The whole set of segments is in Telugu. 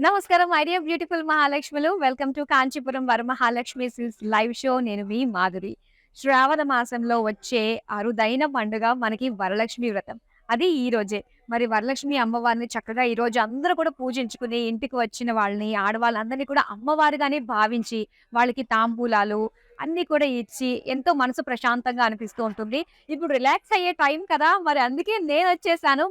నమస్కారం మై డియర్ బ్యూటిఫుల్ మహాలక్ష్ములు. Welcome to Kanchipuram Varamahalakshmi silks live show. నేను మీ మాధురి. శ్రావణ మాసంలో వచ్చే అరుదైన పండుగ మనకి వరలక్ష్మి వ్రతం. అది ఈ రోజే. మరి వరలక్ష్మి అమ్మవారిని చక్కగా ఈరోజు అందరూ కూడా పూజించుకుని, ఇంటికి వచ్చిన వాళ్ళని, ఆడవాళ్ళందరినీ కూడా అమ్మవారుగానే భావించి, వాళ్ళకి తాంబూలాలు అన్నీ కూడా ఇచ్చి, ఎంతో మనసు ప్రశాంతంగా అనిపిస్తూ ఉంటుంది. ఇప్పుడు రిలాక్స్ అయ్యే టైం కదా! మరి అందుకే నేనొచ్చేసాను.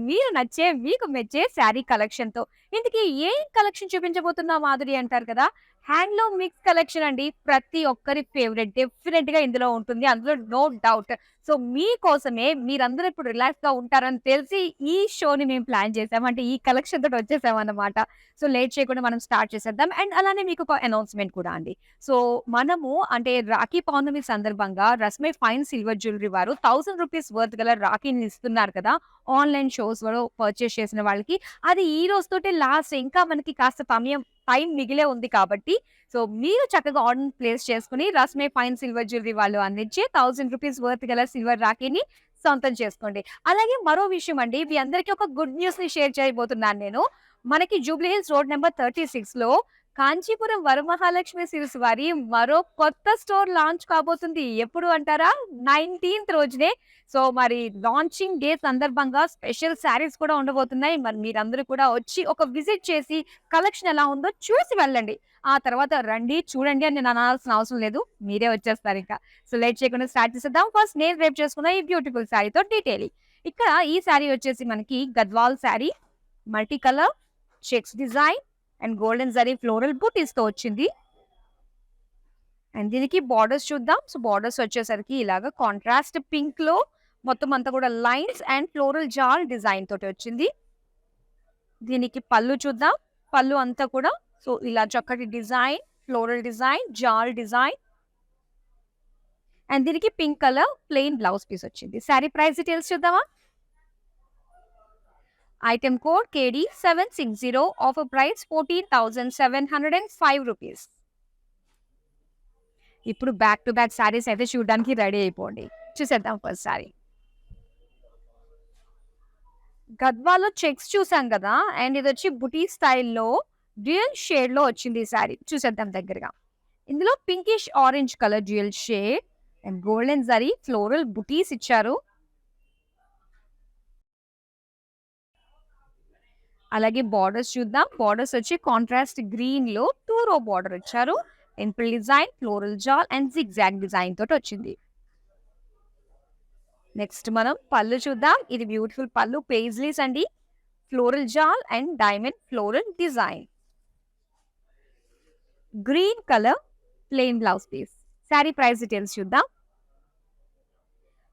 మీరు నచ్చే, మీకు మెచ్చే శారీ కలెక్షన్‌తో. ఇంతకీ ఏం కలెక్షన్ చూపించబోతున్నావు మాధురి అంటారు కదా! హ్యాండ్లూమ్ మిక్స్ కలెక్షన్ అండి. ప్రతి ఒక్కరి ఫేవరెట్ డెఫినెట్‌గా ఇందులో ఉంటుంది. అందులో నో డౌట్. సో, మీకోసమే మీరందరూ ఇప్పుడు రిలాక్స్‌గా ఉంటారని తెలిసి ఈ షోని మేము ప్లాన్ చేసాం. అంటే ఈ కలెక్షన్ తోటి వచ్చేసామన్నమాట. సో, లేట్ చేయకుండా మనం స్టార్ట్ చేసేద్దాం. అండ్ అలానే మీకు ఒక అనౌన్స్‌మెంట్ కూడా అండి. సో, మనము అంటే రాఖీ పౌర్ణమి సందర్భంగా రస్మే ఫైన్ సిల్వర్ జ్యువెలరీ వారు రూ. 1000 వర్త్ గల రాఖీని ఇస్తున్నారు కదా! ఆన్‌లైన్ షోస్‌లో పర్చేస్ చేసిన వాళ్ళకి. అది ఈ రోజుతోటే లాస్ట్. ఇంకా మనకి కాస్త టైం మిగిలే ఉంది కాబట్టి, సో మీరు చక్కగా ఆర్డర్ ప్లేస్ చేసుకొని రస్మే ఫైన్ సిల్వర్ జ్యువెలరీ వాళ్ళు అందించే రూ. 1000 వర్త్ గల సిల్వర్ రాఖీని సొంతం చేసుకోండి. అలాగే మరో విషయం అండి, మీ అందరికీ ఒక గుడ్ న్యూస్‌ని షేర్ చేయబోతున్నాను నేను. మనకి జూబ్లీ హిల్స్ రోడ్ నంబర్ 36లో కాంచీపురం వరమహాలక్ష్మి సిల్క్స్ వారి మరో కొత్త స్టోర్ లాంచ్ కాబోతుంది. ఎప్పుడు అంటారా? 19థ్ రోజునే. సో, మరి లాంచింగ్ డే సందర్భంగా స్పెషల్ శారీస్ కూడా ఉండబోతున్నాయి. మరి మీరందరూ కూడా వచ్చి ఒక విజిట్ చేసి కలెక్షన్ ఎలా ఉందో చూసి వెళ్ళండి. ఆ తర్వాత రండి, చూడండి అని నేను అనాల్సిన అవసరం లేదు. మీరే వచ్చేస్తారింక. సో, లేట్ చేయకుండా స్టార్ట్ చేసేద్దాం. ఫస్ట్ నేను రేపు చేసుకున్న ఈ బ్యూటిఫుల్ శారీతో డీటెయిలింగ్. ఇక్కడ ఈ శారీ వచ్చేసి మనకి Gadwal sari, multi colour, checks design and golden zari floral బూటీస్‌తో వచ్చింది. అండ్ దీనికి బార్డర్స్ చూద్దాం. సో, బార్డర్స్ వచ్చేసరికి ఇలాగా కాంట్రాస్ట్ పింక్‌లో మొత్తం అంతా కూడా lines and floral jaal design తోటి వచ్చింది. దీనికి పళ్ళు చూద్దాం. పళ్ళు అంతా కూడా సో, ఇలా చక్కటి design, floral design, jaal design and దీనికి pink colour plain blouse piece వచ్చింది. శారీ ప్రైస్ డీటెయిల్స్ చూద్దామా? Item code KD760. Offer price 14,705 rupees. ఇప్పుడు బ్యాక్ టు బ్యాక్ శారీస్ అయితే చూడడానికి రెడీ అయిపోండి. చూసేద్దాం ఫస్ట్ శారీ. గద్వాలో చెక్స్ చూసాం కదా! అండ్ ఇదొచ్చి బుటీ స్టైల్‌లో డ్యూయల్ షేడ్‌లో వచ్చింది ఈ శారీ. చూసేద్దాం దగ్గరగా. ఇందులో pinkish orange colour dual shade and golden zari floral butis ఇచ్చారు. అలాగే బార్డర్స్ చూద్దాం. బార్డర్స్ వచ్చి కాంట్రాస్ట్ గ్రీన్‌లో 2 రో బార్డర్ ఇచ్చారు. Temple design, floral jaal and zigzag design తోటి వచ్చింది. నెక్స్ట్ మనం పళ్ళు చూద్దాం. ఇది బ్యూటిఫుల్ పళ్ళు పేజ్లీస్ అండి. Floral jaal and diamond floral design. Green colour plain blouse piece. Sari price details చూద్దాం.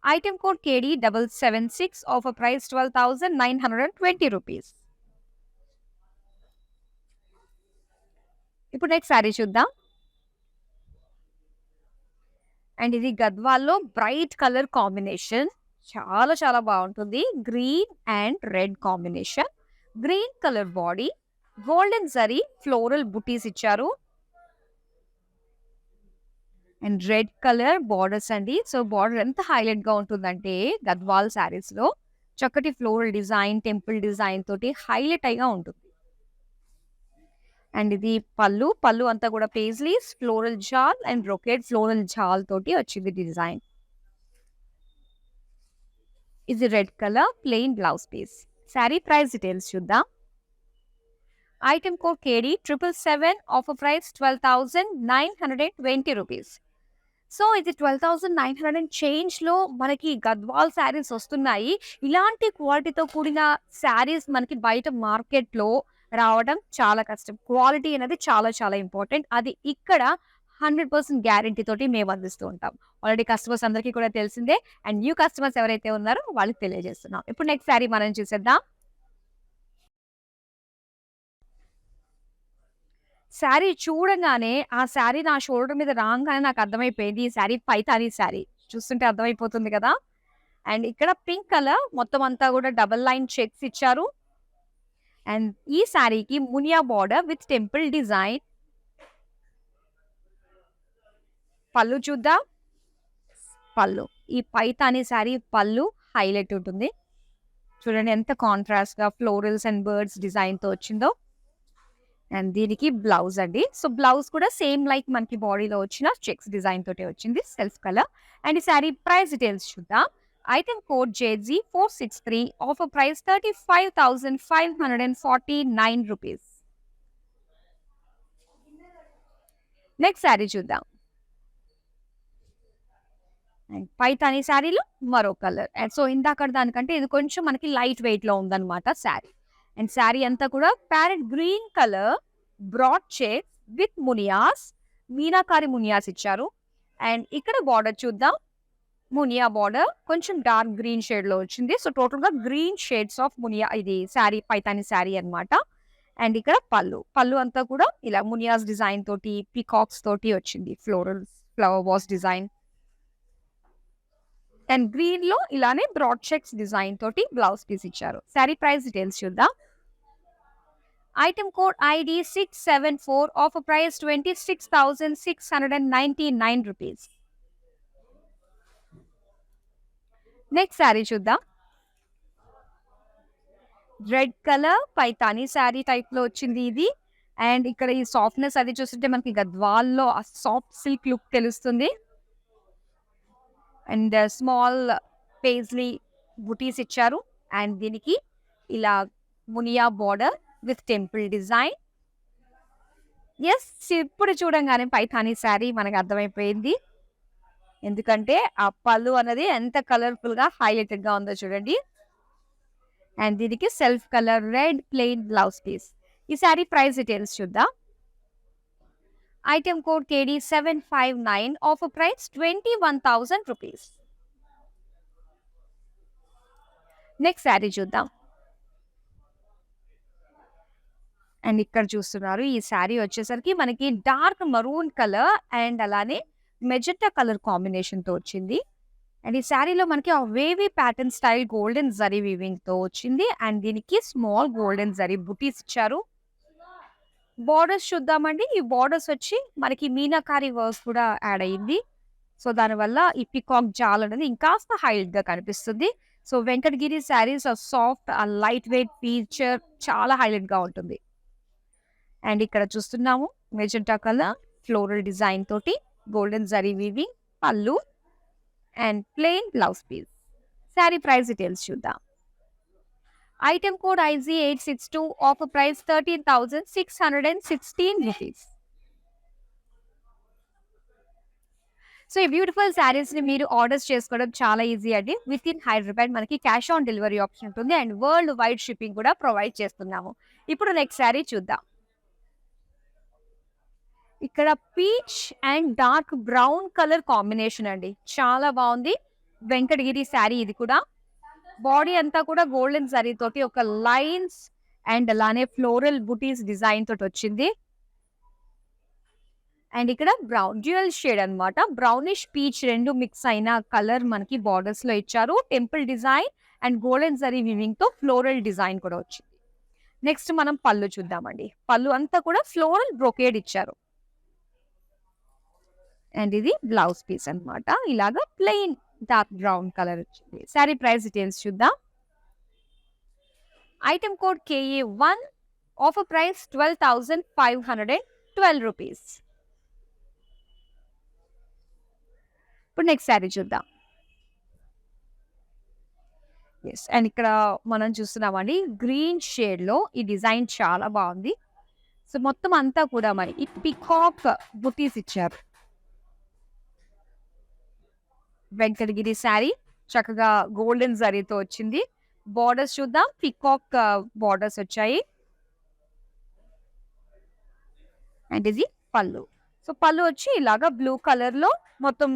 Item code KD776. Offer price 12,920 rupees. ఇప్పుడు నెక్స్ట్ శారీ చూద్దాం. అండ్ ఇది గద్వాల్లో బ్రైట్ కలర్ కాంబినేషన్. చాలా చాలా బాగుంటుంది. Green and red combination. Green colour body, golden zari floral butis ఇచ్చారు. అండ్ రెడ్ కలర్ బార్డర్స్ అండి. సో, బార్డర్ ఎంత హైలైట్ గా ఉంటుందంటే గద్వాల్ శారీస్ లో చక్కటి ఫ్లోరల్ డిజైన్, టెంపుల్ డిజైన్ తోటి హైలైట్ అయిగా ఉంటుంది. అండ్ ఇది పళ్ళు. పళ్ళు అంతా కూడా paisleys, floral jaal and brocade floral jaal తోటి వచ్చింది డిజైన్. ఇది red colour plain blouse piece. Sari price details చూద్దాం. Item code KD777. Offer price 12,920 rupees. So, ఇది 12,900 అండ్ చేంజ్‌లో మనకి గద్వాల్ శారీస్ వస్తున్నాయి. ఇలాంటి క్వాలిటీతో కూడిన శారీస్ మనకి బయట మార్కెట్‌లో రావడం చాలా కష్టం. క్వాలిటీ అనేది చాలా చాలా ఇంపార్టెంట్. అది ఇక్కడ 100% గ్యారంటీ తోటి మేము అందిస్తూ ఉంటాం. ఆల్రెడీ కస్టమర్స్ అందరికీ కూడా తెలిసిందే. అండ్ న్యూ కస్టమర్స్ ఎవరైతే ఉన్నారో వాళ్ళకి తెలియజేస్తున్నాం. ఇప్పుడు నెక్స్ట్ శారీ మనం చూసేద్దాం. శారీ చూడంగానే ఆ శారీ నా షోల్డర్ మీద రాంగానే నాకు అర్థమైపోయింది. ఈ శారీ పైతాని శారీ. చూస్తుంటే అర్థమైపోతుంది కదా! అండ్ ఇక్కడ పింక్ కలర్ మొత్తం అంతా కూడా డబుల్ లైన్ చెక్స్ ఇచ్చారు. అండ్ ఈ శారీకి Muniya border with temple design. పళ్ళు చూద్దాం. పళ్ళు. ఈ పైతాని శారీ పళ్ళు హైలైట్ ఉంటుంది. చూడండి ఎంత కాంట్రాస్ట్‌గా ఫ్లోరల్స్ అండ్ బర్డ్స్ డిజైన్‌తో వచ్చిందో. అండ్ దీనికి బ్లౌజ్ అండి. సో, బ్లౌజ్ కూడా సేమ్ లైక్ మనకి బాడీలో వచ్చిన చెక్స్ డిజైన్ తోటే వచ్చింది. Self colour. అండ్ ఈ సారీ ప్రైస్ డీటెయిల్స్ చూద్దాం. Item code JG 463. Offer price 35,549 rupees. Next sari చూద్దాం. అండ్ పైతాని సారీలో మరో కలర్. అండ్ సో, ఇందాకడ దానికంటే ఇది కొంచెం మనకి లైట్ వెయిట్‌లో ఉందన్నమాట సారీ. అండ్ సారీ అంతా కూడా parrot green colour broad checks with మునియాస్, మీనాకారి మునియాస్ ఇచ్చారు. అండ్ ఇక్కడ బార్డర్ చూద్దాం. మునియా బార్డర్ కొంచెం డార్క్ గ్రీన్ షేడ్‌లో వచ్చింది. సో, టోటల్‌గా గ్రీన్ షేడ్స్ ఆఫ్ మునియా ఇది సారీ పైతాని సారీ అన్నమాట. అండ్ ఇక్కడ పళ్ళు. పళ్ళు అంతా కూడా ఇలా మునియాస్ డిజైన్ తోటి, పీకాక్స్ తోటి వచ్చింది. Flower vase design. అండ్ గ్రీన్‌లో ఇలానే బ్రాడ్ చెక్స్ డిజైన్ తోటి బ్లౌజ్ పీస్ ఇచ్చారు. సారీ ప్రైస్ డీటెయిల్స్ చూద్దాం. Item code ID 674. Offer price 26,699 rupees. Next sari చూద్దాం. రెడ్ కలర్ పైతాని సారీ టైప్‌లో వచ్చింది ఇది. అండ్ ఇక్కడ ఈ సాఫ్ట్‌నెస్ అది చూస్తుంటే మనకి గద్వాల్‌లో ఆ సాఫ్ట్ సిల్క్ లుక్ తెలుస్తుంది. అండ్ స్మాల్ పేజ్లీ బుటీస్ ఇచ్చారు. అండ్ దీనికి ఇలా Muniya border with temple design. Yes, ఇప్పుడు చూడంగానే పైథానీ సారీ మనకు అర్థమైపోయింది. ఎందుకంటే ఆ పళ్ళు అన్నది ఎంత కలర్‌ఫుల్‌గా హైలైటెడ్‌గా ఉందో చూడండి. అండ్ దీనికి self colour red plain blouse piece. ఈ సారీ ప్రైస్ డీటెయిల్స్ చూద్దాం. Item code K D 759. Offer price 21,000 rupees. Next sari చూద్దాం. అండ్ ఇక్కడ చూస్తున్నారు ఈ సారీ వచ్చేసరికి మనకి డార్క్ మరూన్ కలర్ అండ్ అలానే మెజెంటా కలర్ కాంబినేషన్‌తో వచ్చింది. అండ్ ఈ సారీలో మనకి ఆ wavy pattern style golden zari వీవింగ్‌తో వచ్చింది. అండ్ దీనికి స్మాల్ గోల్డెన్ జరీ బుటీస్ ఇచ్చారు. బోర్డర్స్ చూద్దామండి. ఈ బోర్డర్స్ వచ్చి మనకి మీనాకారి వర్క్స్ కూడా యాడ్ అయింది. సో, దానివల్ల ఈ పీకాక్ జాల్ అనేది ఇంకాస్త హైలైట్‌గా కనిపిస్తుంది. So, Venkatagiri saris soft light weight feature చాలా హైలైట్‌గా ఉంటుంది. అండ్ ఇక్కడ చూస్తున్నాము మెజెంటా కలర్ ఫ్లోరల్ డిజైన్ తోటి గోల్డెన్ జరీ వీవింగ్ పళ్ళు and plain blouse piece. Sari price details చూద్దాం. Item code I G 862. Offer price 13,616 rupees. So, ఈ బ్యూటిఫుల్ సారీస్‌ని మీరు ఆర్డర్స్ చేసుకోవడం చాలా ఈజీ అండి. విత్ ఇన్ హైదరాబాద్ మనకి క్యాష్ ఆన్ డెలివరీ ఆప్షన్ ఉంటుంది. అండ్ వరల్డ్ వైడ్ షిప్పింగ్ కూడా ప్రొవైడ్ చేస్తున్నాము. ఇప్పుడు నెక్స్ట్ సారీ చూద్దాం. ఇక్కడ peach and dark brown colour combination అండి. చాలా బాగుంది. వెంకటగిరి సారీ ఇది కూడా. బాడీ అంతా కూడా గోల్డెన్ జరీ తోటి ఒక లైన్స్ అండ్ అలానే ఫ్లోరల్ బుటీస్ డిజైన్ తోటి వచ్చింది. అండ్ ఇక్కడ బ్రౌన్ డ్యూయల్ షేడ్ అన్నమాట. బ్రౌనిష్ పీచ్ రెండు మిక్స్ అయిన కలర్ మనకి బార్డర్స్ లో ఇచ్చారు. Temple design and golden zari weaving తో ఫ్లోరల్ డిజైన్ కూడా వచ్చింది. నెక్స్ట్ మనం పళ్ళు చూద్దామండి. పళ్ళు అంతా కూడా ఫ్లోరల్ బ్రొకేడ్ ఇచ్చారు. అండ్ ఇది బ్లౌజ్ పీస్ అన్నమాట. ఇలాగా ప్లెయిన్ డార్క్ బ్రౌన్ కలర్ వచ్చింది. సారీ ప్రైస్ డీటెయిల్స్ చూద్దాం. Item code KA1. Offer price 12,512 rupees. ఇప్పుడు నెక్స్ట్ సారీ చూద్దాం. ఎస్, అండ్ ఇక్కడ మనం చూస్తున్నామండి గ్రీన్ షేడ్ లో ఈ డిజైన్ చాలా బాగుంది. సో, మొత్తం అంతా కూడా మరి ఈ పికాక్ బుటీస్ ఇచ్చారు. వెంకటగిరి సారీ చక్కగా గోల్డెన్ జరీతో వచ్చింది. బార్డర్స్ చూద్దాం. పికాక్ బార్డర్స్ వచ్చాయి. అండ్ ఇది పళ్ళు. సో, పళ్ళు వచ్చి ఇలాగా బ్లూ కలర్ లో మొత్తం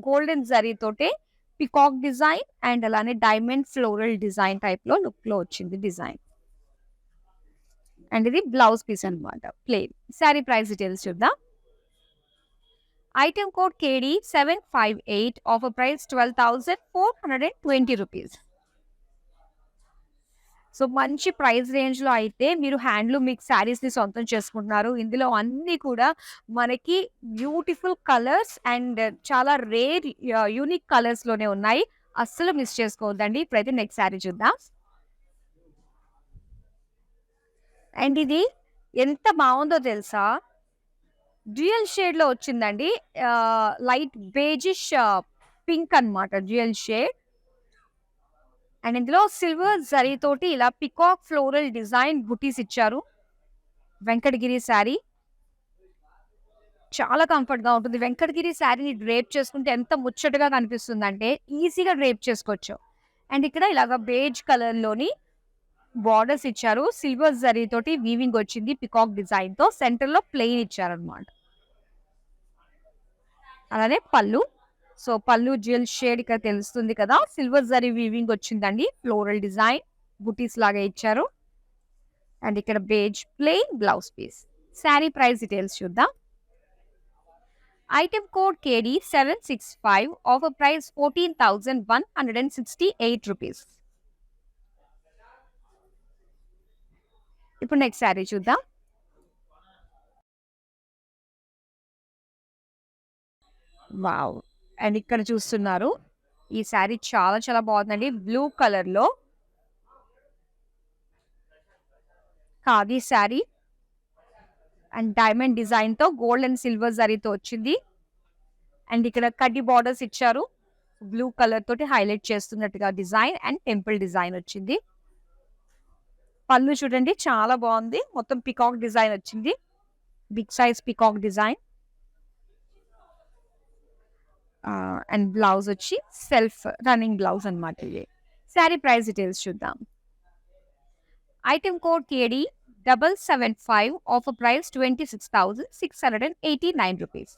గోల్డెన్ జరీ తోటే పికాక్ డిజైన్ అండ్ అలానే డైమండ్ ఫ్లోరల్ డిజైన్ టైప్ లో లుక్ లో వచ్చింది డిజైన్. అండ్ ఇది బ్లౌజ్ పీస్ అన్నమాట ప్లెయిన్. సారీ ప్రైస్ డీటెయిల్స్ చూద్దాం. Item code K D 758. Offer price 12,420 rupees. So, మంచి ప్రైస్ రేంజ్ లో అయితే మీరు హ్యాండ్లూమ్ మిక్స్ శారీస్ ని సొంతం చేసుకుంటున్నారు. ఇందులో అన్ని కూడా మనకి బ్యూటిఫుల్ కలర్స్ అండ్ చాలా రేర్ యూనిక్ కలర్స్ లోనే ఉన్నాయి. అస్సలు మిస్ చేసుకోవద్దండి. ఇప్పుడైతే నెక్స్ట్ శారీ చూద్దాం. అండ్ ఇది ఎంత బావుందో తెలుసా? డ్యూయల్ షేడ్‌లో వచ్చిందండి. లైట్ బేజిష్ పింక్ అన్నమాట డ్యూయల్ షేడ్. అండ్ ఇందులో సిల్వర్ జరీతోటి ఇలా పికాక్ ఫ్లోరల్ డిజైన్ బుటీస్ ఇచ్చారు. వెంకటగిరి శారీ. చాలా కంఫర్ట్‌గా ఉంటుంది. వెంకటగిరి శారీని డ్రేప్ చేసుకుంటే ఎంత ముచ్చటగా కనిపిస్తుందంటే ఈజీగా డ్రేప్ చేసుకోవచ్చు. అండ్ ఇక్కడ ఇలాగ బేజ్ కలర్‌లోని బోర్డర్స్ ఇచ్చారు. సిల్వర్ జరీతోటి వీవింగ్ వచ్చింది పికాక్ డిజైన్‌తో. సెంటర్‌లో ప్లెయిన్ ఇచ్చారన్నమాట. అలానే పళ్ళు. సో, పళ్ళు డ్యూయల్ షేడ్ ఇక్కడ తెలుస్తుంది కదా! సిల్వర్ జరీ వీవింగ్ వచ్చిందండి. ఫ్లోరల్ డిజైన్ బుటీస్ లాగా ఇచ్చారు. అండ్ ఇక్కడ beige plain blouse piece. Sari price details చూద్దాం. Item code K D 765 offer price 14,168 rupees. ఇప్పుడు నెక్స్ట్ శారీ చూద్దాం. వావ్! అండ్ ఇక్కడ చూస్తున్నారు. ఈ శారీ చాలా చాలా బాగుందండి. బ్లూ కలర్‌లో ఖాదీ శారీ అండ్ డైమండ్ డిజైన్‌తో గోల్డ్ అండ్ సిల్వర్ జరీతో వచ్చింది. అండ్ ఇక్కడ కడ్డీ బోర్డర్స్ ఇచ్చారు. బ్లూ కలర్ తోటి హైలైట్ చేస్తున్నట్టుగా డిజైన్ అండ్ టెంపుల్ డిజైన్ వచ్చింది. పళ్ళు చూడండి చాలా బాగుంది. మొత్తం పికాక్ డిజైన్ వచ్చింది. Big size peacock design. And blouse వచ్చి సెల్ఫ్ రన్నింగ్ బ్లౌజ్ అన్నమాట ఇది. శారీ ప్రైస్ డీటెయిల్స్ చూద్దాం. Item code K D 775 offer price 26,689 rupees.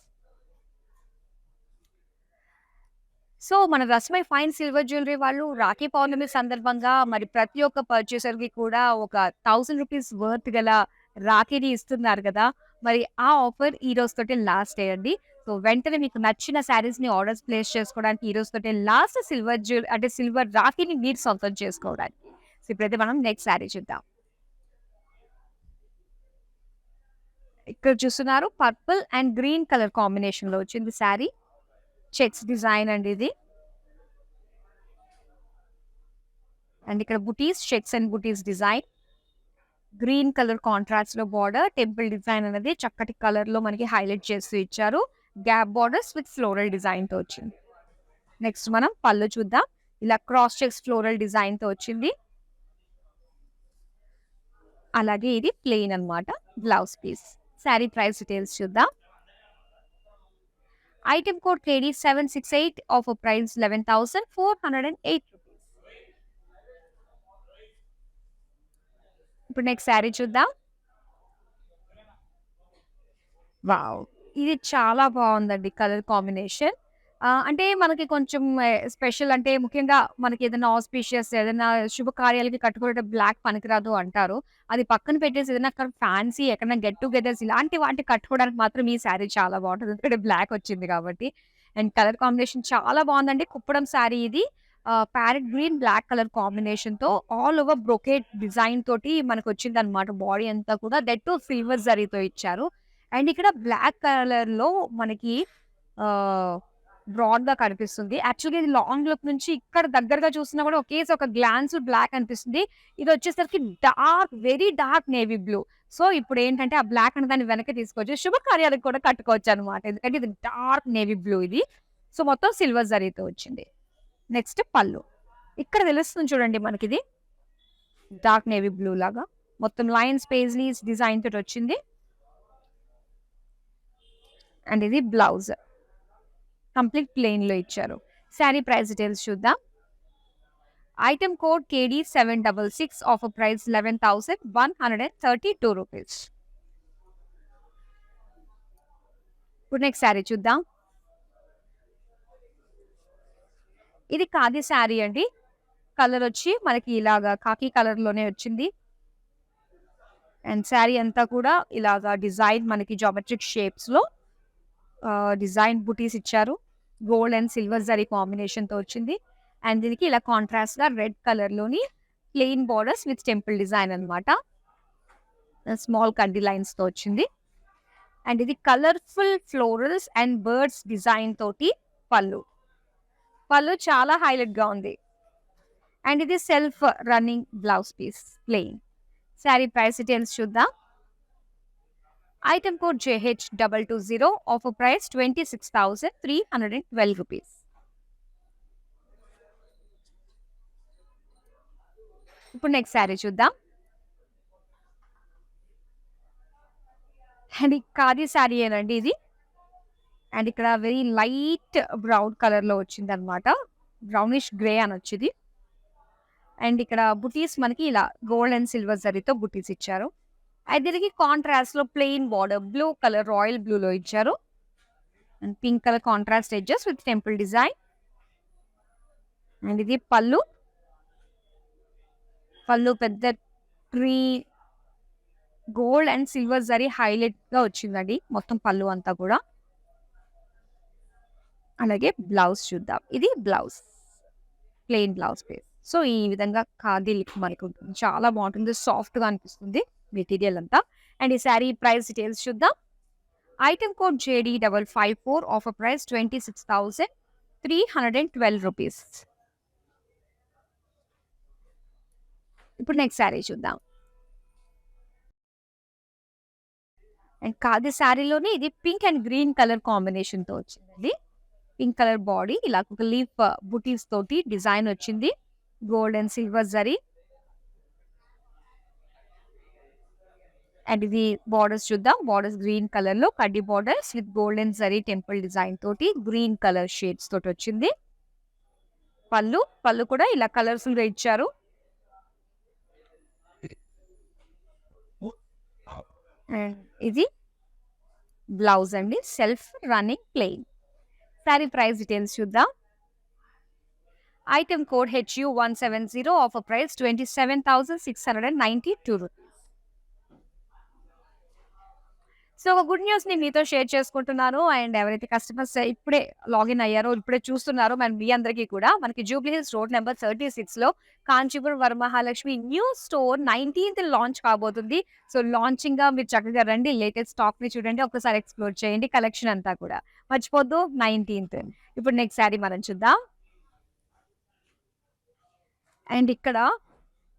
So, మన రస్మై ఫైన్ సిల్వర్ జ్యువెలరీ వాళ్ళు రాఖీ పౌర్ణమి సందర్భంగా మరి ప్రతి ఒక్క పర్చేసర్‌కి కూడా ఒక 1000 రూపీస్ వర్త్ గల రాఖీని ఇస్తున్నారు కదా! మరి ఆ ఆఫర్ ఈ రోజుతోటి లాస్ట్ డే అండి. సో, వెంటనే మీకు నచ్చిన శారీస్‌ని ఆర్డర్స్ ప్లేస్ చేసుకోవడానికి ఈ రోజుతోటే లాస్ట్ అంటే సిల్వర్ రాఖీని మీరు సొంతం చేసుకోవడానికి. సో, ఇప్పుడైతే మనం నెక్స్ట్ శారీ చూద్దాం. ఇక్కడ చూస్తున్నారు పర్పుల్ అండ్ గ్రీన్ కలర్ కాంబినేషన్‌లో వచ్చింది శారీ. చెక్స్ డిజైన్ అండి ఇది. అండ్ ఇక్కడ బుటీస్, checks and buttis design. Green colour కాంట్రాస్ట్‌లో బోర్డర్, టెంపుల్ డిజైన్ అనేది చక్కటి కలర్‌లో మనకి హైలైట్ చేస్తూ ఇచ్చారు. గ్యాప్ బోర్డర్స్ విత్ ఫ్లోరల్ డిజైన్‌తో వచ్చింది. నెక్స్ట్ మనం పళ్ళు చూద్దాం. ఇలా క్రాస్ చెక్స్ ఫ్లోరల్ డిజైన్‌తో వచ్చింది. అలాగే ఇది ప్లెయిన్ అన్నమాట. Blouse piece. Sari price details చూద్దాం. Item code K D 768 offer price 11,408 rupees. ఇప్పుడు నెక్స్ట్ శారీ చూద్దాం. వావ్! ఇది చాలా బావుందండి కలర్ కాంబినేషన్. అంటే మనకి కొంచెం స్పెషల్ అంటే ముఖ్యంగా మనకేదైనా ఆస్పీషియస్ ఏదైనా శుభకార్యాలకి కట్టుకునేటప్పుడు బ్లాక్ పనికిరాదు అంటారు. అది పక్కన పెట్టేసి ఏదైనా అక్కడ ఫ్యాన్సీ ఎక్కడైనా గెట్ టుగెదర్స్ ఇలాంటి వాటికి కట్టుకోవడానికి మాత్రం ఈ శారీ చాలా బావుంటది. ఎందుకంటే బ్లాక్ వచ్చింది కాబట్టి. అండ్ కలర్ కాంబినేషన్ చాలా బావుందండి. కుప్పడం శారీ ఇది. ప్యారెట్ గ్రీన్, బ్లాక్ కలర్ కాంబినేషన్‌తో ఆల్ ఓవర్ బ్రొకేట్ డిజైన్ తోటి మనకొచ్చిందనమాట. బాడీ అంతా కూడా దట్ టూ సిల్వర్ జరీతో ఇచ్చారు. అండ్ ఇక్కడ బ్లాక్ కలర్‌లో మనకి ఆహ్, బ్రాడ్‌గా కనిపిస్తుంది. యాక్చువల్‌గా ఇది లాంగ్ లుక్ నుంచి ఇక్కడ దగ్గరగా చూసినా కూడా ఒకేసి ఒక గ్లాన్స్ బ్లాక్ అనిపిస్తుంది. ఇదొచ్చేసరికి very dark navy blue. So, ఇప్పుడేంటంటే ఆ బ్లాక్ అనే దాన్ని వెనక్కి తీసుకోవచ్చు. శుభకార్యాలకు కూడా కట్టుకోవచ్చనమాట. ఎందుకంటే ఇది డార్క్ నేవీ బ్లూ ఇది. సో, మొత్తం సిల్వర్ జరీతో వచ్చింది. నెక్స్ట్ పళ్ళు. ఇక్కడ తెలుస్తుంది చూడండి మనకిది. డార్క్ నేవీ బ్లూ లాగా. మొత్తం లయన్స్, పేజ్లీస్ డిజైన్ తోటొచ్చింది. అండ్ ఇది బ్లౌజ్. కంప్లీట్ ప్లెయిన్‌లో ఇచ్చారు. శారీ ప్రైస్ డీటెయిల్స్ చూద్దాం. Item code K D 766 offer price 11,132 rupees. ఇప్పుడు నెక్స్ట్ శారీ చూద్దాం. ఇది ఖాదీ శారీ అండి. కలర్ వచ్చి మనకి ఇలాగా ఖాకీ కలర్‌లోనే వచ్చింది. అండ్ శారీ అంతా కూడా ఇలాగా డిజైన్ మనకి జామెట్రిక్ షేప్స్‌లో డిజైన్ బుటీస్ ఇచ్చారు. గోల్డ్ అండ్ సిల్వర్ జరీ కాంబినేషన్‌తో వచ్చింది. అండ్ దీనికి ఇలా కాంట్రాస్ట్‌గా రెడ్ కలర్‌లోని plain borders with temple design అన్నమాట. స్మాల్ కడ్డీ లైన్స్‌తో వచ్చింది. అండ్ ఇది colourful florals and birds design తోటి పళ్ళు. పళ్ళు చాలా హైలైట్‌గా ఉంది. అండ్ ఇది self running blouse piece plain. Sari price details చూద్దాం. Item code JH220, offer price 26,312 rupees. ఇప్పుడు నెక్స్ట్ శారీ చూద్దాం. అండ్ ఖాదీ శారీ ఏనండి ఇది. అండ్ ఇక్కడ వెరీ లైట్ బ్రౌన్ కలర్‌లో వచ్చిందనమాట. బ్రౌనిష్ గ్రే అనొచ్చు ఇది. అండ్ ఇక్కడ బుటీస్ మనకి ఇలా గోల్డ్ అండ్ సిల్వర్ జరీతో బుటీస్ ఇచ్చారు. అయితే దీనికి కాంట్రాస్ట్‌లో plain border blue colour royal బ్లూలో ఇచ్చారు. And pink colour contrast edges with temple design. And ఇది పళ్ళు. పళ్ళు పెద్ద tree gold and silver zari హైలైట్‌గా వచ్చిందండి మొత్తం పళ్ళు అంతా కూడా. అలాగే బ్లౌజ్ చూద్దాం. ఇది blouse. Plain blouse piece. So, ఈ విధంగా ఖాదీ లుక్ మనకు ఉంటుంది. చాలా బాగుంటుంది. సాఫ్ట్‌గా అనిపిస్తుంది మెటీరియల్ అంతా. అండ్ ఈ శారీ ప్రైస్ డీటెయిల్స్ చూద్దాం. Item code JD554, offer price 26,312 rupees. ఇప్పుడు నెక్స్ట్ శారీ చూద్దాం. అండ్ ఖాదీ శారీలోనే ఇది పింక్ అండ్ గ్రీన్ కలర్ కాంబినేషన్‌తో వచ్చిందండి. పింక్ కలర్ బాడీ ఇలా ఒక లీఫ్ బుటీస్ తోటి డిజైన్ వచ్చింది. Gold and silver zari. And ఇది బార్డర్స్ చూద్దాం. బార్డర్స్ గ్రీన్ కలర్ లో కడ్డీ borders with gold and zari temple design తోటి గ్రీన్ కలర్ షేడ్స్ తోటి వచ్చింది. పళ్ళు పళ్ళు కూడా ఇలా కలర్ఫుల్ గా ఇచ్చారు. అండ్ ఇది బ్లౌజ్ అండి. Self running plain. Sari price details చూద్దాం. Item code HU170, offer price 27,692 rupees. So, ఒక గుడ్ న్యూస్ ని మీతో షేర్ చేసుకుంటున్నాను. అండ్ ఎవరైతే కస్టమర్స్ ఇప్పుడే లాగిన్ అయ్యారో, ఇప్పుడే చూస్తున్నారో మరి మీ అందరికీ కూడా మనకి జూబ్లీ హిల్స్ రోడ్ నెంబర్ 36లో Kanchipuram Varamahalakshmi new store 19th launch కాబోతుంది. సో, లాంచింగ్ గా మీరు చక్కగా రండి. లేటెస్ట్ స్టాక్ ని చూడండి. ఒకసారి ఎక్స్ప్లోర్ చేయండి కలెక్షన్ అంతా కూడా. మర్చిపోద్దు 19th. ఇప్పుడు నెక్స్ట్ శారీ మనం చూద్దాం. అండ్ ఇక్కడ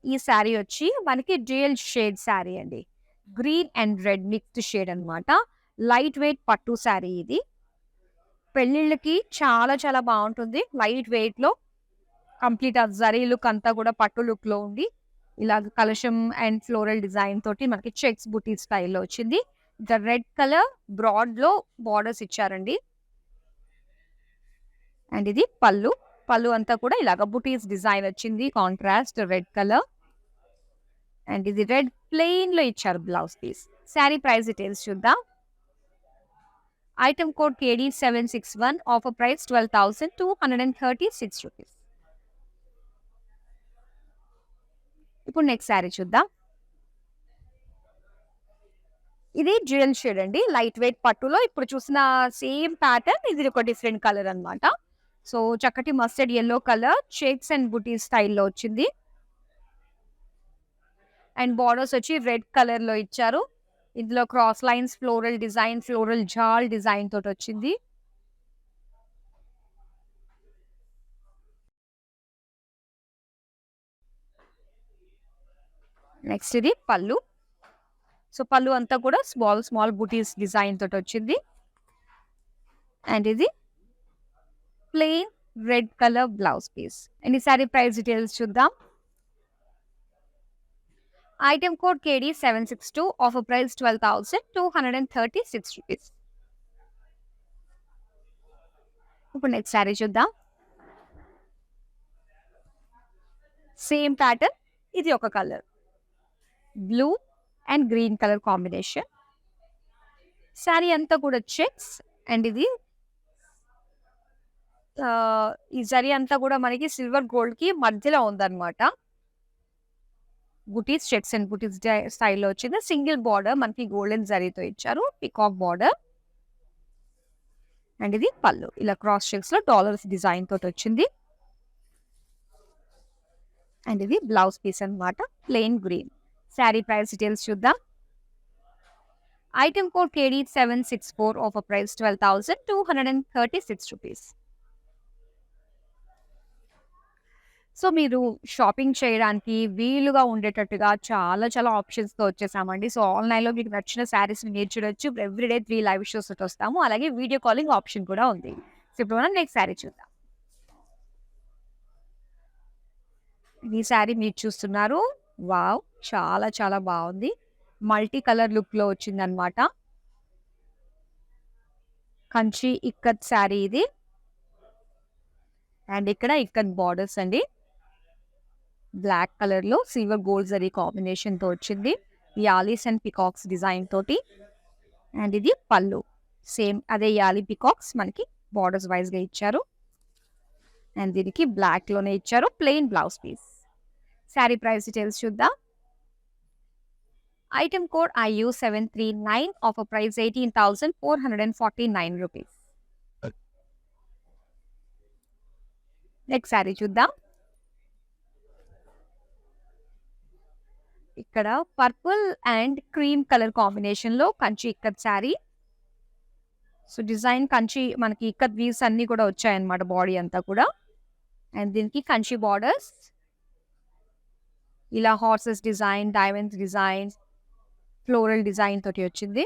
ఈ శారీ వచ్చి మనకి డ్యూయల్ షేడ్ శారీ అండి. Green and red mixed shade అన్నమాట. లైట్ వెయిట్ పట్టు శారీ ఇది. పెళ్ళిళ్ళకి చాలా చాలా బాగుంటుంది. లైట్ వెయిట్ లో కంప్లీట్ ఆ జరీ లుక్ అంతా కూడా పట్టు లుక్ లో ఉంది. ఇలాగ కలశం అండ్ ఫ్లోరల్ డిజైన్ తోటి మనకి చెక్స్ బుటీ స్టైల్లో వచ్చింది. ఇంకా రెడ్ కలర్ బ్రాడ్ లో బార్డర్స్ ఇచ్చారండి. అండ్ ఇది పళ్ళు. పళ్ళు అంతా కూడా ఇలాగ బుటీస్ డిజైన్ వచ్చింది. Contrast red colour. అండ్ ఇది రెడ్ ప్లెయిన్ లో ఇచ్చారు blouse piece. Sari price details చూద్దాం. Item code KD761, offer price 12,236 rupees. ఇప్పుడు నెక్స్ట్ శారీ చూద్దాం. ఇది డ్యూయల్ షేడ్ అండి. లైట్ వెయిట్ పట్టులో ఇప్పుడు చూసిన సేమ్ ప్యాటర్న్ ఇది ఒక డిఫరెంట్ కలర్ అన్నమాట. సో, చక్కటి mustard yellow colour checks and బుటీ స్టైల్లో వచ్చింది. అండ్ బార్డర్స్ వచ్చి రెడ్ కలర్ లో ఇచ్చారు. ఇందులో cross lines floral design floral jaal design తోటి వచ్చింది. నెక్స్ట్ ఇది పళ్ళు. సో, పళ్ళు అంతా కూడా స్మాల్ స్మాల్ బుటీస్ డిజైన్ తోటి వచ్చింది. అండ్ ఇది plain red colour blouse piece. And ఈ సారీ ప్రైస్ డీటెయిల్స్ చూద్దాం. Item code KD762, offer price 12,236 rupees. ఇప్పుడు నెక్స్ట్ శారీ చూద్దాం. సేమ్ ప్యాటర్న్ ఇది ఒక colour blue and green colour combination. Sari అంతా కూడా చెక్స్. అండ్ ఇది ఈ జరీ అంతా కూడా మనకి సిల్వర్ గోల్డ్ కి మధ్యలో ఉందన్నమాట. బుటీస్ చెక్స్ అండ్ బుటీస్ స్టైల్లో వచ్చింది. సింగిల్ బార్డర్ మనకి గోల్డెన్ జరీతో ఇచ్చారు. Peacock border. అండ్ ఇది పళ్ళు. ఇలా క్రాస్ చెక్స్ లో డాలర్స్ డిజైన్ తోటి వచ్చింది. అండ్ ఇది బ్లౌజ్ పీస్ అన్నమాట. Plain green. Sari price details చూద్దాం. Item code KD764, offer price 12,236 rupees. So, మీరు షాపింగ్ చేయడానికి వీలుగా ఉండేటట్టుగా చాలా చాలా ఆప్షన్స్‌తో వచ్చేసామండి. సో, ఆన్‌లైన్‌లో మీకు నచ్చిన శారీస్‌ని మీరు చూడొచ్చు. ఎవ్రీడే 3 లైవ్ షోస్ తోటి వస్తాము. అలాగే వీడియో కాలింగ్ ఆప్షన్ కూడా ఉంది. సో, ఇప్పుడు మనం నెక్స్ట్ శారీ చూద్దాం. ఈ శారీ మీరు చూస్తున్నారు. వావ్! చాలా చాలా బావుంది. మల్టీ కలర్ లుక్‌లో వచ్చిందనమాట. కంచి ఇక్కత్ శారీ ఇది. అండ్ ఇక్కడ ఇక్కత్ బార్డర్స్ అండి. బ్లాక్ కలర్‌లో సిల్వర్ గోల్డ్ జరీ కాంబినేషన్‌తో వచ్చింది. యాలీస్ అండ్ పికాక్స్ డిజైన్ తోటి. అండ్ ఇది పళ్ళు. సేమ్ అదే యాలీ పికాక్స్ మనకి బార్డర్స్ వైస్‌గా ఇచ్చారు. అండ్ దీనికి బ్లాక్‌లోనే ఇచ్చారు. Plain blouse piece. Sari price details చూద్దాం. Item code IU739 offer price 18,449 rupees. Next sari చూద్దాం. ఇక్కడ పర్పుల్ అండ్ క్రీమ్ కలర్ కాంబినేషన్‌లో కంచి ఇక్కత్ శారీ. సో, డిజైన్ కంచి మనకి ఇక్కత్ వీవ్స్ అన్నీ కూడా వచ్చాయన్నమాట బాడీ అంతా కూడా. అండ్ దీనికి కంచి బార్డర్స్. ఇలా horses design, diamonds design, floral design తోటి వచ్చింది.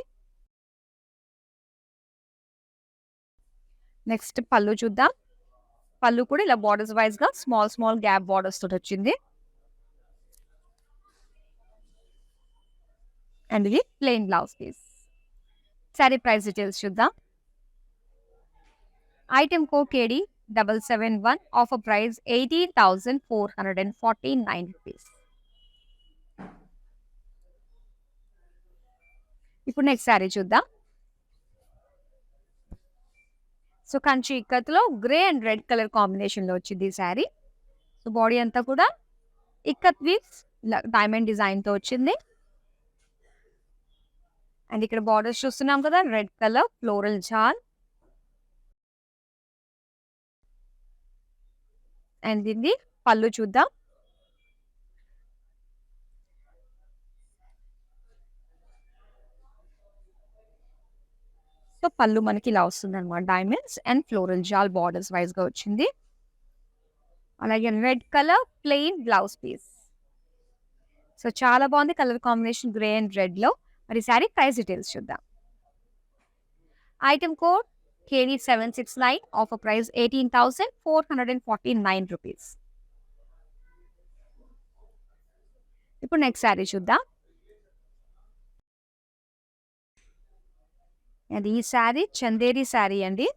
నెక్స్ట్ పళ్ళు చూద్దాం. పళ్ళు కూడా ఇలా బార్డర్స్ వైస్‌గా స్మాల్ స్మాల్ గ్యాప్ బార్డర్స్ తోటి వచ్చింది. అండ్ ఇది plain blouse piece. Sari price details చూద్దాం. Item code KD771 offer price 18,449 rupees. ఇప్పుడు నెక్స్ట్ శారీ చూద్దాం. సో, కంచి ఇక్కత్‌లో గ్రే అండ్ రెడ్ కలర్ కాంబినేషన్‌లో వచ్చింది ఈ శారీ. సో, బాడీ అంతా కూడా ఇక్కత్ వీవ్స్ ఇలా డైమండ్ డిజైన్‌తో వచ్చింది. అండ్ ఇక్కడ బార్డర్స్ చూస్తున్నాం కదా! Red colour floral jaal. And ఇది పళ్ళు చూద్దాం. సో, పళ్ళు మనకి ఇలా వస్తుందన్నమాట. Diamonds and floral jaal borders వైస్‌గా వచ్చింది. అలాగే red colour plain blouse piece. So, చాలా బాగుంది కలర్ కాంబినేషన్ గ్రే అండ్ రెడ్‌లో. మరి శారీ ప్రైస్ డీటెయిల్స్ చూద్దాం. Item code KD769 offer price 18,449 rupees. ఇప్పుడు నెక్స్ట్ శారీ చూద్దాం. అండ్ ఈ శారీ చందేరి శారీ అండి.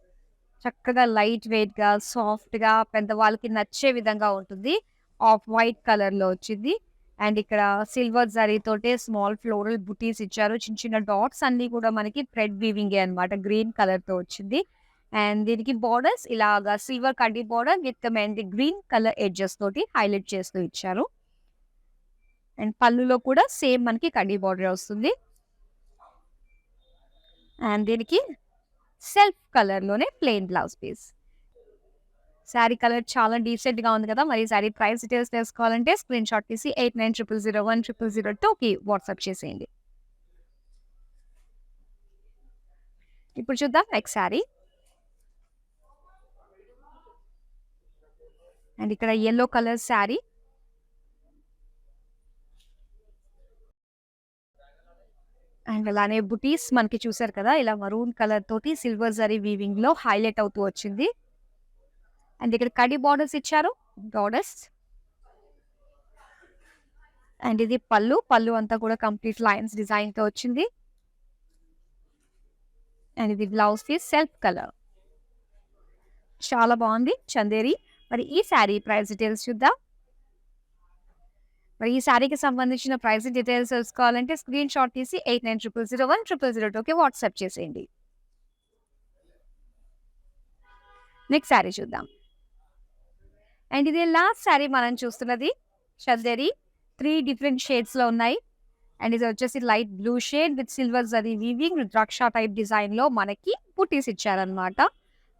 చక్కగా లైట్ వెయిట్‌గా, సాఫ్ట్‌గా పెద్దవాళ్ళకి నచ్చే విధంగా ఉంటుంది. ఆఫ్ వైట్ కలర్‌లో వచ్చింది. అండ్ ఇక్కడ సిల్వర్ జరీతోటే స్మాల్ ఫ్లోరల్ బుటీస్ ఇచ్చారు. చిన్న చిన్న డాట్స్ అన్నీ కూడా మనకి థ్రెడ్ వీవింగే అన్నమాట. గ్రీన్ కలర్‌తో వచ్చింది. అండ్ దీనికి బార్డర్స్ ఇలాగా సిల్వర్ కడ్డీ బార్డర్ విత్ మెంతి గ్రీన్ కలర్ ఎడ్జెస్ తోటి హైలైట్ చేస్తూ ఇచ్చారు. అండ్ పళ్ళులో కూడా సేమ్ మనకి కడ్డీ బార్డర్ వస్తుంది. అండ్ దీనికి సెల్ఫ్ కలర్‌లోనే plain blouse piece. Sari colour చాలా డీసెంట్‌గా ఉంది కదా! మరి శారీ ప్రైస్ డీటెయిల్స్ తెలుసుకోవాలంటే స్క్రీన్ షాట్ తీసి 8900010002కి వాట్సాప్ చేసేయండి. ఇప్పుడు చూద్దాం నెక్స్ట్ శారీ. అండ్ ఇక్కడ యెల్లో కలర్ శారీ. అండ్ అలానే బుటీస్ మనకి చూసారు కదా! ఇలా మరూన్ కలర్ తోటి సిల్వర్ జరీ వీవింగ్‌లో హైలైట్ అవుతూ వచ్చింది. అండ్ ఇక్కడ కడ్డీ బార్డర్స్ ఇచ్చారు. బార్డర్స్. అండ్ ఇది పళ్ళు. పళ్ళు అంతా కూడా కంప్లీట్ లైన్స్ డిజైన్‌తో వచ్చింది. అండ్ ఇది బ్లౌజ్ పీస్ సెల్ఫ్ కలర్. చాలా బాగుంది చందేరి. మరి ఈ శారీ ప్రైస్ డీటెయిల్స్ చూద్దాం. మరి ఈ శారీకి సంబంధించిన ప్రైస్ డీటెయిల్స్ తెలుసుకోవాలంటే స్క్రీన్ షాట్ తీసి 8900010002కి వాట్సాప్ చేసేయండి. నెక్స్ట్ శారీ చూద్దాం. అండ్ ఇది లాస్ట్ శారీ మనం చూస్తున్నది చందేరి. 3 డిఫరెంట్ షేడ్స్‌లో ఉన్నాయి. అండ్ ఇది వచ్చేసి light blue shade with silver zari weaving rudraksha type డిజైన్‌లో మనకి బుటీస్ ఇచ్చారన్నమాట.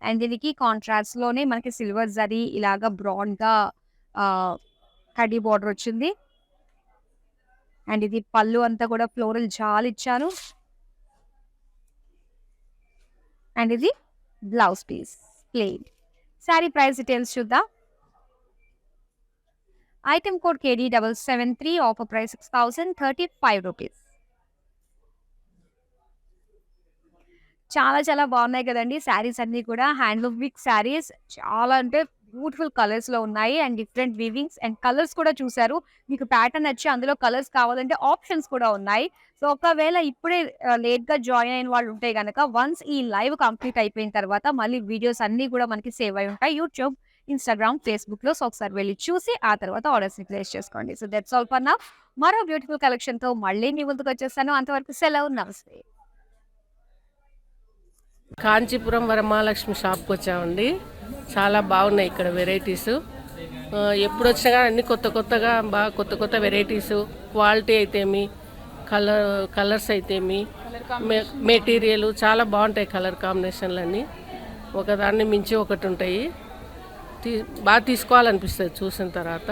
అండ్ దీనికి కాంట్రాస్ట్‌లోనే మనకి సిల్వర్ జరీ ఇలాగా బ్రాడ్‌గా కడ్డీ బార్డర్ వచ్చింది. అండ్ ఇది పళ్ళు అంతా కూడా ఫ్లోరల్ జాల్ ఇచ్చారు. అండ్ ఇది blouse piece plain. Sari price details చూద్దాం. Item code KD773, offer price 6035 rupees. చాలా చాలా బాగున్నాయి కదండీ శారీస్ అన్నీ కూడా. హ్యాండ్లూమ్ విక్ శారీస్ చాలా అంటే బ్యూటిఫుల్ కలర్స్‌లో ఉన్నాయి అండ్ డిఫరెంట్ వీవింగ్స్ అండ్ కలర్స్ కూడా చూసారు. మీకు ప్యాటర్న్ నచ్చి అందులో కలర్స్ కావాలంటే ఆప్షన్స్ కూడా ఉన్నాయి. సో, ఒకవేళ ఇప్పుడే లేట్‌గా జాయిన్ అయిన వాళ్ళు ఉంటే గనక వన్స్ ఈ లైవ్ కంప్లీట్ అయిపోయిన తర్వాత మళ్ళీ వీడియోస్ అన్నీ కూడా మనకి సేవ్ అయి ఉంటాయి. యూట్యూబ్, ఇన్‌స్టాగ్రామ్, ఫేస్‌బుక్‌లో. సో, ఒకసారి వెళ్లి చూసి ఆ తర్వాత ఆర్డర్స్‌ని ప్లేస్ చేసుకోండి. So, that's all for now. మరో బ్యూటిఫుల్ కలెక్షన్‌తో మళ్ళీ మీ ముందుకొచ్చేస్తాను. అంతవరకు సెలవు. నమస్తే. కాంచీపురం వరమహాలక్ష్మి షాప్కి వచ్చామండి. చాలా బాగున్నాయి ఇక్కడ వెరైటీస్. ఎప్పుడు వచ్చినా కానీ అన్ని కొత్త కొత్తగా బాగా కొత్త కొత్త వెరైటీసు, క్వాలిటీ అయితేమి, కలర్స్ అయితేమి, మెటీరియల్ చాలా బాగుంటాయి. కలర్ కాంబినేషన్లు అన్నీ ఒకదాన్ని మించి ఒకటి ఉంటాయి. బాగా తీసుకోవాలనిపిస్తుంది చూసిన తర్వాత.